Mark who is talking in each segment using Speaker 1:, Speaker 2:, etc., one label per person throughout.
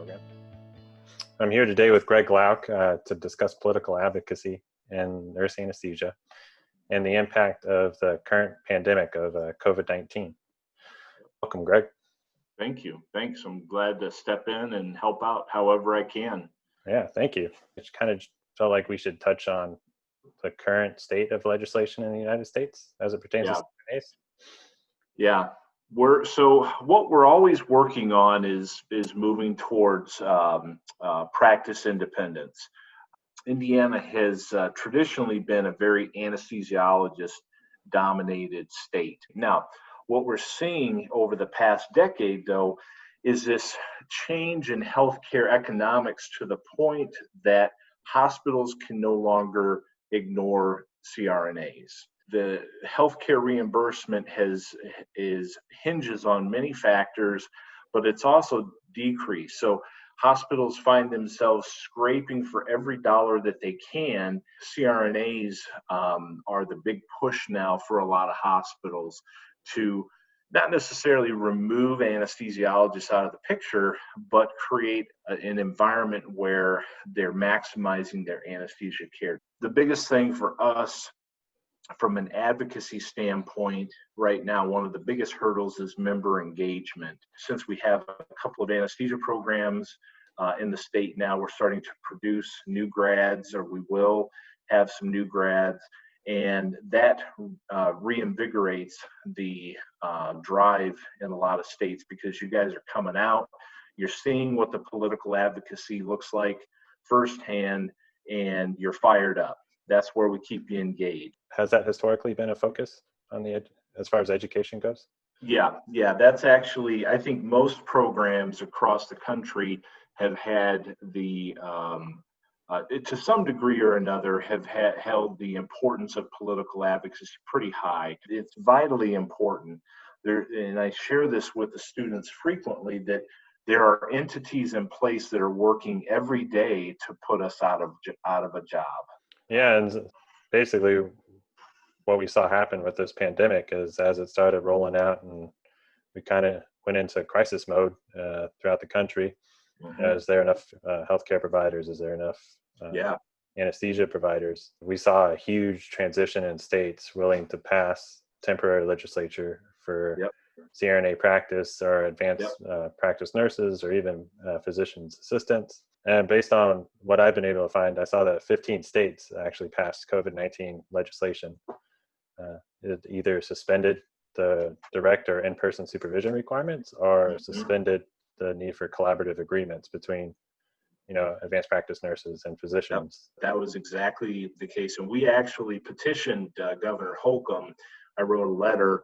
Speaker 1: program. I'm here today with Greg Lauk to discuss political advocacy and nurse anesthesia and the impact of the current pandemic of COVID-19. Welcome, Greg.
Speaker 2: Thank you. Thanks. I'm glad to step in and help out however I can.
Speaker 1: Yeah, thank you. It kind of felt like we should touch on the current state of legislation in the United States as it pertains to CRNAs.
Speaker 2: Yeah. What we're always working on is moving towards practice independence. Indiana has traditionally been a very anesthesiologist-dominated state. Now, what we're seeing over the past decade, though, is this change in healthcare economics to the point that hospitals can no longer ignore CRNAs. The healthcare reimbursement hinges on many factors, but it's also decreased. So hospitals find themselves scraping for every dollar that they can. CRNAs are the big push now for a lot of hospitals to not necessarily remove anesthesiologists out of the picture, but create an environment where they're maximizing their anesthesia care. The biggest thing for us from an advocacy standpoint right now, one of the biggest hurdles is member engagement. Since we have a couple of anesthesia programs in the state now, we're starting to produce new grads, or we will have some new grads, and that reinvigorates the drive in a lot of states because you guys are coming out, you're seeing what the political advocacy looks like firsthand, and you're fired up. That's where we keep you engaged.
Speaker 1: Has that historically been a focus on as far as education goes?
Speaker 2: Yeah, that's actually, I think most programs across the country have had to some degree or another, have held the importance of political advocacy pretty high. It's vitally important. And I share this with the students frequently, that there are entities in place that are working every day to put us out of a job.
Speaker 1: Yeah, and basically what we saw happen with this pandemic is as it started rolling out and we kind of went into crisis mode throughout the country. Mm-hmm. Is there enough healthcare providers? Is there enough anesthesia providers? We saw a huge transition in states willing to pass temporary legislature for CRNA practice or advanced practice nurses or even physician's assistants. And based on what I've been able to find, I saw that 15 states actually passed COVID-19 legislation. It either suspended the direct or in-person supervision requirements or suspended the need for collaborative agreements between advanced practice nurses and physicians.
Speaker 2: Yep. That was exactly the case. And we actually petitioned Governor Holcomb. I wrote a letter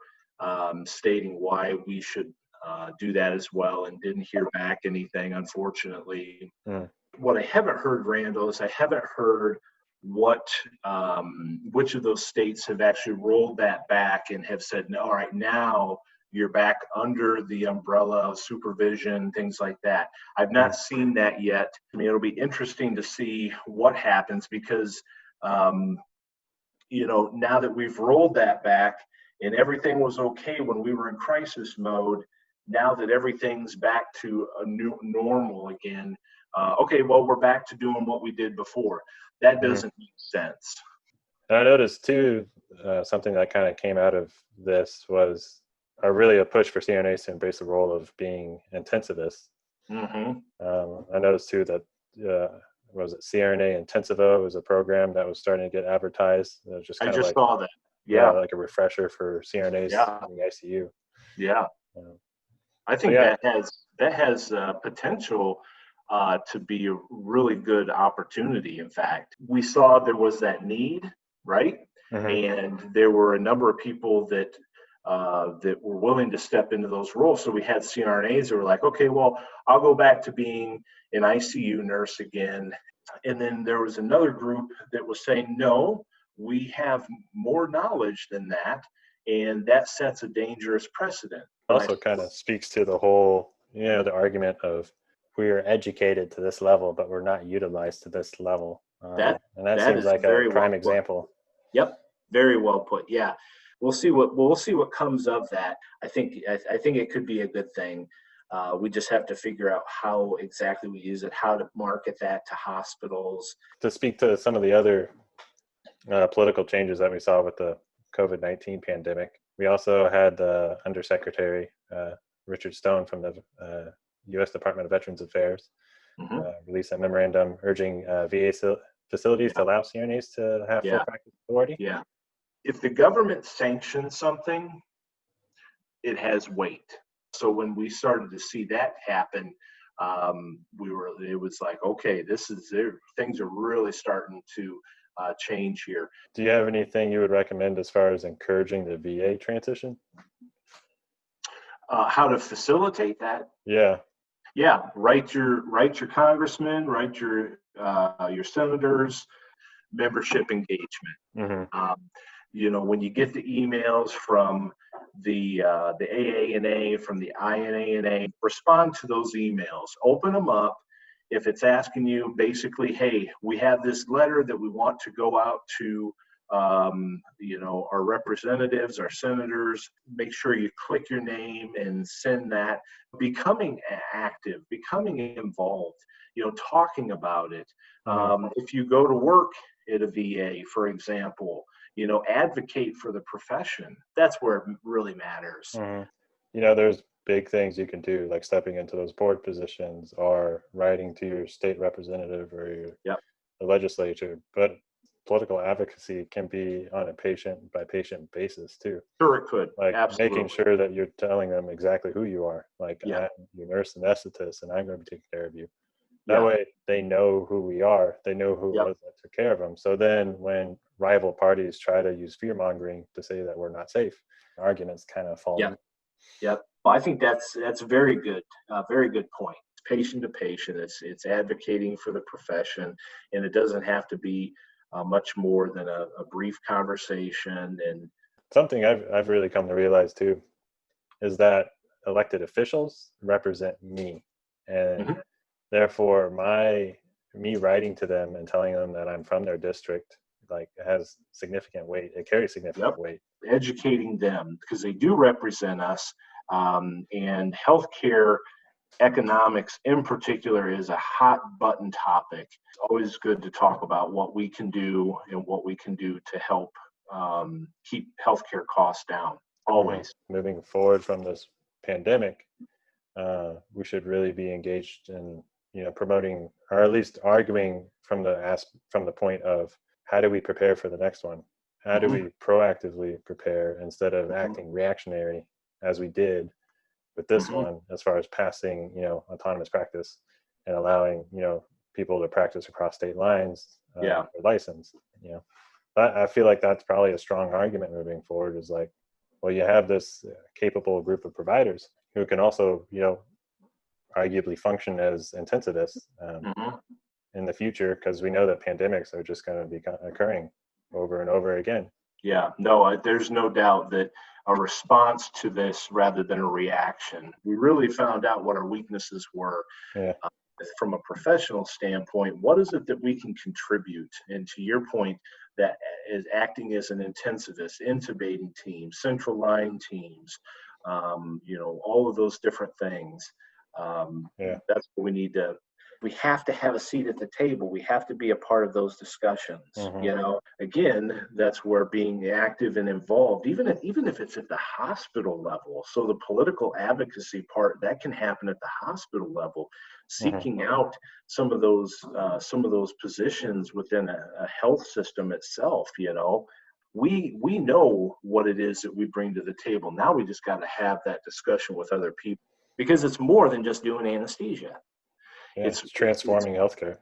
Speaker 2: stating why we should do that as well, and didn't hear back anything, unfortunately. What I haven't heard, Randall, is I haven't heard which of those states have actually rolled that back and have said, no, all right, now you're back under the umbrella of supervision, things like that. I've not seen that yet. I mean, it'll be interesting to see what happens because, now that we've rolled that back and everything was okay when we were in crisis mode, now that everything's back to a new normal again, we're back to doing what we did before. That doesn't make sense.
Speaker 1: I noticed too, something that kind of came out of this was really a push for CRNAs to embrace the role of being intensivists.
Speaker 2: Mm-hmm.
Speaker 1: I noticed too that CRNA Intensivo was a program that was starting to get advertised. It was
Speaker 2: I just saw that. Yeah,
Speaker 1: like a refresher for CRNAs in the ICU.
Speaker 2: Yeah, I think that has potential to be a really good opportunity. In fact, we saw there was that need, right? Mm-hmm. And there were a number of people that were willing to step into those roles. So we had CRNAs that were like, okay, well, I'll go back to being an ICU nurse again. And then there was another group that was saying, no, we have more knowledge than that. And that sets a dangerous precedent.
Speaker 1: Also kind of speaks to the whole, the argument of we are educated to this level, but we're not utilized to this level. That seems like a prime example.
Speaker 2: Yep. Very well put. Yeah. We'll see what comes of that. I think it could be a good thing. We just have to figure out how exactly we use it, how to market that to hospitals.
Speaker 1: To speak to some of the other political changes that we saw with the COVID-19 pandemic, we also had the Undersecretary Richard Stone from the U.S. Department of Veterans Affairs release a memorandum urging VA facilities to allow CRNAs to have full practice authority.
Speaker 2: Yeah. If the government sanctions something, it has weight. So when we started to see that happen, it was like, okay, things are really starting to change here.
Speaker 1: Do you have anything you would recommend as far as encouraging the VA transition?
Speaker 2: How to facilitate that?
Speaker 1: Yeah,
Speaker 2: write your congressman, write your senators, membership engagement. When you get the emails from the AANA, from the INANA, respond to those emails, open them up. If it's asking you basically, hey, we have this letter that we want to go out to our representatives, our senators, make sure you click your name and send that. Becoming active, becoming involved, talking about it. If you go to work at a VA, for example, advocate for the profession. That's where it really matters.
Speaker 1: There's big things you can do, like stepping into those board positions or writing to your state representative or the legislature. But political advocacy can be on a patient-by-patient basis too.
Speaker 2: Sure, it could.
Speaker 1: Like
Speaker 2: Absolutely.
Speaker 1: making sure that you're telling them exactly who you are. Like, I'm your nurse anesthetist, and I'm going to be taking care of you. That way, they know who we are. They know who it was that took care of them. So then, when rival parties try to use fear-mongering to say that we're not safe, arguments kind of fall.
Speaker 2: Yep. Well, I think that's very good. Very good point. It's patient to patient. It's advocating for the profession, and it doesn't have to be much more than a brief conversation. And
Speaker 1: something I've really come to realize too is that elected officials represent me, and therefore me writing to them and telling them that I'm from their district has significant weight. It carries significant weight.
Speaker 2: Educating them, because they do represent us, and healthcare economics in particular is a hot button topic. It's always good to talk about what we can do and what we can do to help keep healthcare costs down. Always.
Speaker 1: Moving forward from this pandemic, we should really be engaged in promoting, or at least arguing from the point of how do we prepare for the next one? How do we proactively prepare instead of acting reactionary as we did with this one, as far as passing, autonomous practice and allowing, people to practice across state lines for license, But I feel like that's probably a strong argument moving forward is like, well, you have this capable group of providers who can also, arguably function as intensivists in the future, because we know that pandemics are just going to be occurring over and over again.
Speaker 2: Yeah, no, there's no doubt that a response to this rather than a reaction. We really found out what our weaknesses were. From a professional standpoint, what is it that we can contribute? And to your point, that is acting as an intensivist, intubating teams, central line teams, all of those different things. That's what we need to. We have to have a seat at the table. We have to be a part of those discussions. Again, that's where being active and involved, even if it's at the hospital level. So the political advocacy part that can happen at the hospital level, seeking out some of those positions within a health system itself. We know what it is that we bring to the table. Now we just got to have that discussion with other people, because it's more than just doing anesthesia.
Speaker 1: It's transforming healthcare.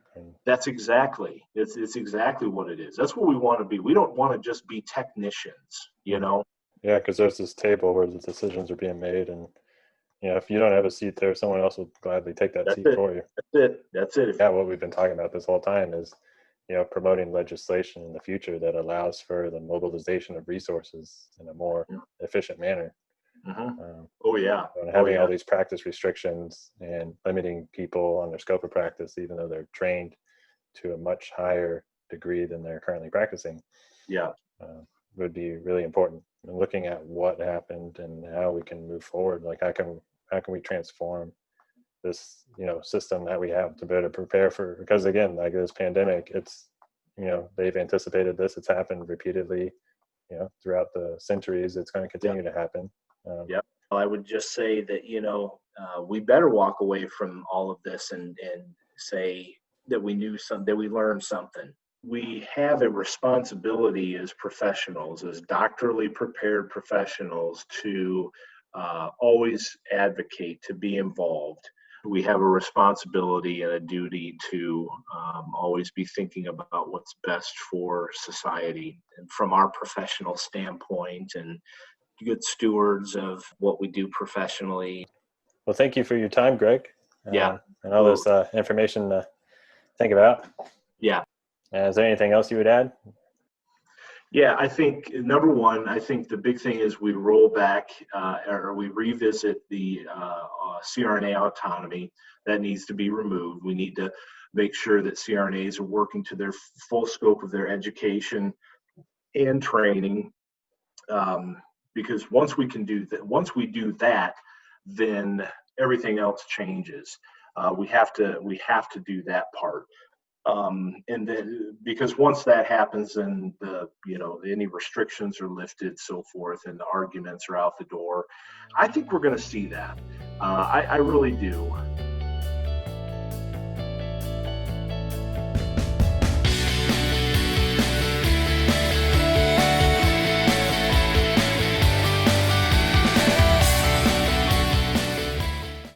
Speaker 2: That's exactly. It's exactly what it is. That's what we want to be. We don't want to just be technicians, Yeah,
Speaker 1: because there's this table where the decisions are being made, and if you don't have a seat there, someone else will gladly take that seat for you.
Speaker 2: That's it.
Speaker 1: Yeah, what we've been talking about this whole time is, promoting legislation in the future that allows for the mobilization of resources in a more efficient manner. Having all these practice restrictions and limiting people on their scope of practice, even though they're trained to a much higher degree than they're currently practicing, would be really important. And looking at what happened and how we can move forward, like how can we transform this, system that we have to be able to prepare for, because again, like this pandemic, it's, they've anticipated this. It's happened repeatedly, throughout the centuries. It's going to continue to happen.
Speaker 3: Yep. I would just say that, we better walk away from all of this and say that we knew something, that we learned something. We have a responsibility as professionals, as doctorally prepared professionals, to always advocate, to be involved. We have a responsibility and a duty to always be thinking about what's best for society and from our professional standpoint, and good stewards of what we do professionally.
Speaker 1: Well, thank you for your time, Greg.
Speaker 3: Yeah.
Speaker 1: And all this information to think about.
Speaker 3: Yeah.
Speaker 1: Is there anything else you would add?
Speaker 3: Yeah, I think number one, I think the big thing is we roll back or we revisit the CRNA autonomy. That needs to be removed. We need to make sure that CRNAs are working to their full scope of their education and training. Because once we do that, then everything else changes. We have to do that part. And then, because once that happens, then any restrictions are lifted, so forth, and the arguments are out the door. I think we're going to see that. I really do.